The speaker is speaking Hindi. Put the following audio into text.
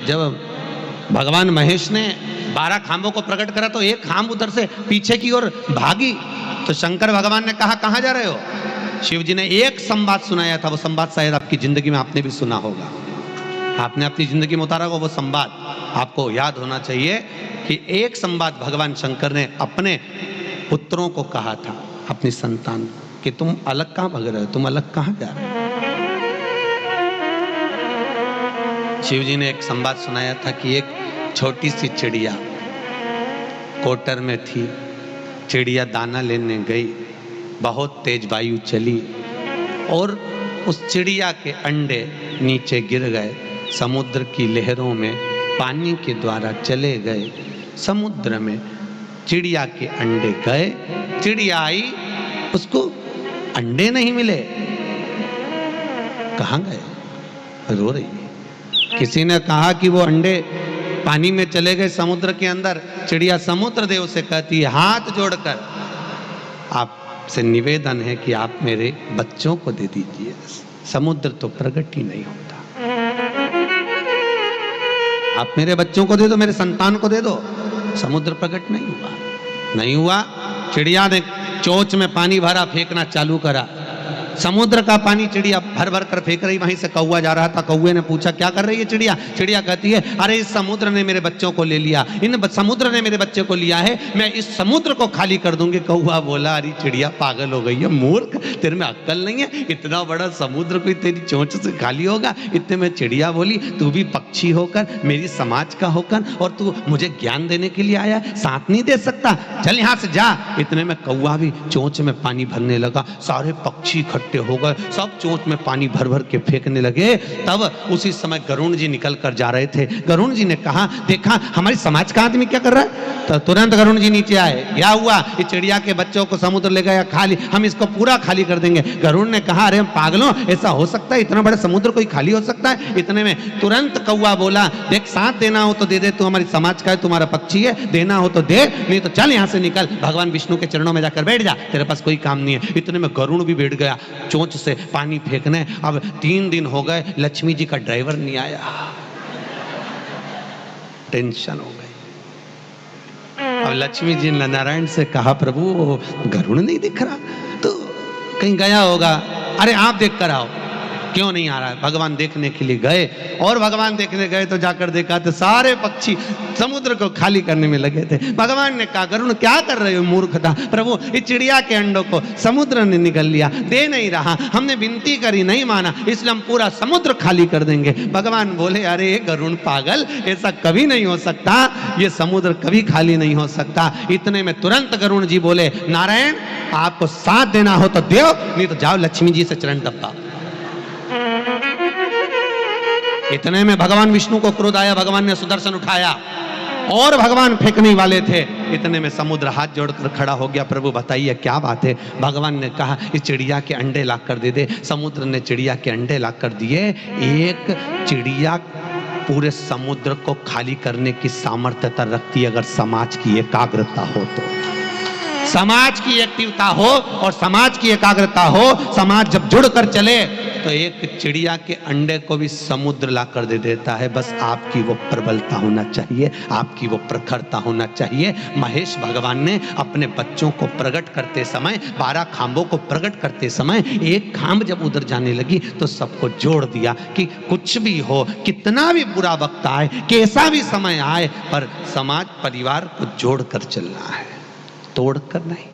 जब भगवान महेश ने 12 खांबों को प्रकट करा तो एक खांब उधर से पीछे की ओर भागी, तो शंकर भगवान ने कहा कहां जा रहे हो? शिव जी ने एक संवाद सुनाया था, वो संवाद शायद आपकी जिंदगी में आपने भी सुना होगा, आपने अपनी जिंदगी में उतारा होगा वो संवाद, आपको याद होना चाहिए कि एक संवाद भगवान शंकर ने अपने पुत्रों को कहा था, अपनी संतान, कि तुम अलग कहां भग रहे हो, तुम अलग कहां जा रहे हो? शिव जी ने एक संवाद सुनाया था कि एक छोटी सी चिड़िया कोटर में थी, चिड़िया दाना लेने गई, बहुत तेज वायु चली और उस चिड़िया के अंडे नीचे गिर गए, समुद्र की लहरों में पानी के द्वारा चले गए, समुद्र में चिड़िया के अंडे गए, चिड़िया आई, उसको अंडे नहीं मिले, कहां गए? रो रही है। किसी ने कहा कि वो अंडे पानी में चले गए समुद्र के अंदर। चिड़िया समुद्र देव से कहती है, हाथ जोड़कर आपसे निवेदन है कि आप मेरे बच्चों को दे दीजिए, समुद्र तो प्रकट ही नहीं होता, आप मेरे बच्चों को दे दो, मेरे संतान को दे दो। समुद्र प्रकट नहीं हुआ, नहीं हुआ। चिड़िया ने चोंच में पानी भरा, फेंकना चालू करा, समुद्र का पानी चिड़िया भर भर कर फेंक रही, वहीं से कौवा जा रहा था, कौवे ने पूछा क्या कर रही है चिड़िया? चिड़िया कहती है, अरे इस समुद्र ने मेरे बच्चों को ले लिया, समुद्र ने मेरे बच्चे को लिया है, मैं इस समुद्र को खाली कर दूंगी। कौवा बोला, अरे चिड़िया पागल हो गई है, मूर्ख, तेरे में अक्ल नहीं है, इतना बड़ा समुद्र कोई तेरी चोंच से खाली होगा? इतने में चिड़िया बोली, तू भी पक्षी होकर, मेरी समाज का होकर, और तू मुझे ज्ञान देने के लिए आया, साथ नहीं दे सकता, चल यहाँ से जा। इतने में कौवा भी चोंच में पानी भरने लगा, सारे पक्षी हो गए, सब चोंच में पानी भर भर के फेंकने लगे। तब उसी समय गरुण जी निकल कर जा रहे थे। गरुण जी ने कहा, देखा हमारी समाज का आदमी क्या कर रहा है? तो तुरंत गरुण जी नीचे आए, क्या हुआ? ये चिड़िया के बच्चों को समुद्र ले गया खाली, हम इसको पूरा खाली कर देंगे। गरुण ने कहा, अरे हम पागलों, ऐसा हो सकता है? इतना बड़ा समुद्र कोई खाली हो सकता है? इतने में तुरंत कौवा बोला, देख साथ देना हो तो दे दे, तू हमारी समाज का है, तुम्हारा पक्षी है, देना हो तो दे, नहीं तो चल यहाँ से निकल, भगवान विष्णु के चरणों में जाकर बैठ जा, तेरे पास कोई काम नहीं है। इतने में गरुण भी बैठ गया चोंच से पानी फेंकने। अब 3 दिन हो गए, लक्ष्मी जी का ड्राइवर नहीं आया, टेंशन हो गई। अब लक्ष्मी जी ने नारायण से कहा, प्रभु गरुड़ नहीं दिख रहा, तो कहीं गया होगा, अरे आप देख कर आओ। क्यों नहीं आ रहा है? भगवान देखने के लिए गए, और भगवान देखने गए तो जाकर देखा तो सारे पक्षी समुद्र को खाली करने में लगे थे। भगवान ने कहा, गरुड़ क्या कर रहे हो मूर्खता? प्रभु इस चिड़िया के अंडों को समुद्र ने निगल लिया, दे नहीं रहा, हमने विनती करी नहीं माना, इसलिए हम पूरा समुद्र खाली कर देंगे। भगवान बोले, अरे गरुड़ पागल, ऐसा कभी नहीं हो सकता, ये समुद्र कभी खाली नहीं हो सकता। इतने में तुरंत गरुड़ जी बोले, नारायण आपको साथ देना हो तो दो, नहीं तो जाओ लक्ष्मी जी से चरण दबाओ। इतने में भगवान विष्णु को क्रोध आया, भगवान ने सुदर्शन उठाया और भगवान फेंकने वाले थे। इतने में समुद्र हाथ जोड़कर खड़ा हो गया, प्रभु बताइए क्या बात है? भगवान ने कहा, इस चिड़िया के अंडे ला कर दे दे। समुद्र ने चिड़िया के अंडे ला कर दिए। एक चिड़िया पूरे समुद्र को खाली करने की सामर्थ्यता रखती है, अगर समाज की एकाग्रता हो तो। समाज की एक्टिवता हो और समाज की एकाग्रता हो, समाज जब जुड़कर चले तो एक चिड़िया के अंडे को भी समुद्र ला कर दे देता है। बस आपकी वो प्रबलता होना चाहिए, आपकी वो प्रखरता होना चाहिए। महेश भगवान ने अपने बच्चों को प्रकट करते समय, 12 खांबों को प्रकट करते समय, एक खांब जब उधर जाने लगी तो सबको जोड़ दिया कि कुछ भी हो, कितना भी बुरा वक्त आए, कैसा भी समय आए, पर समाज परिवार को जोड़कर चलना है, तोड़कर नहीं।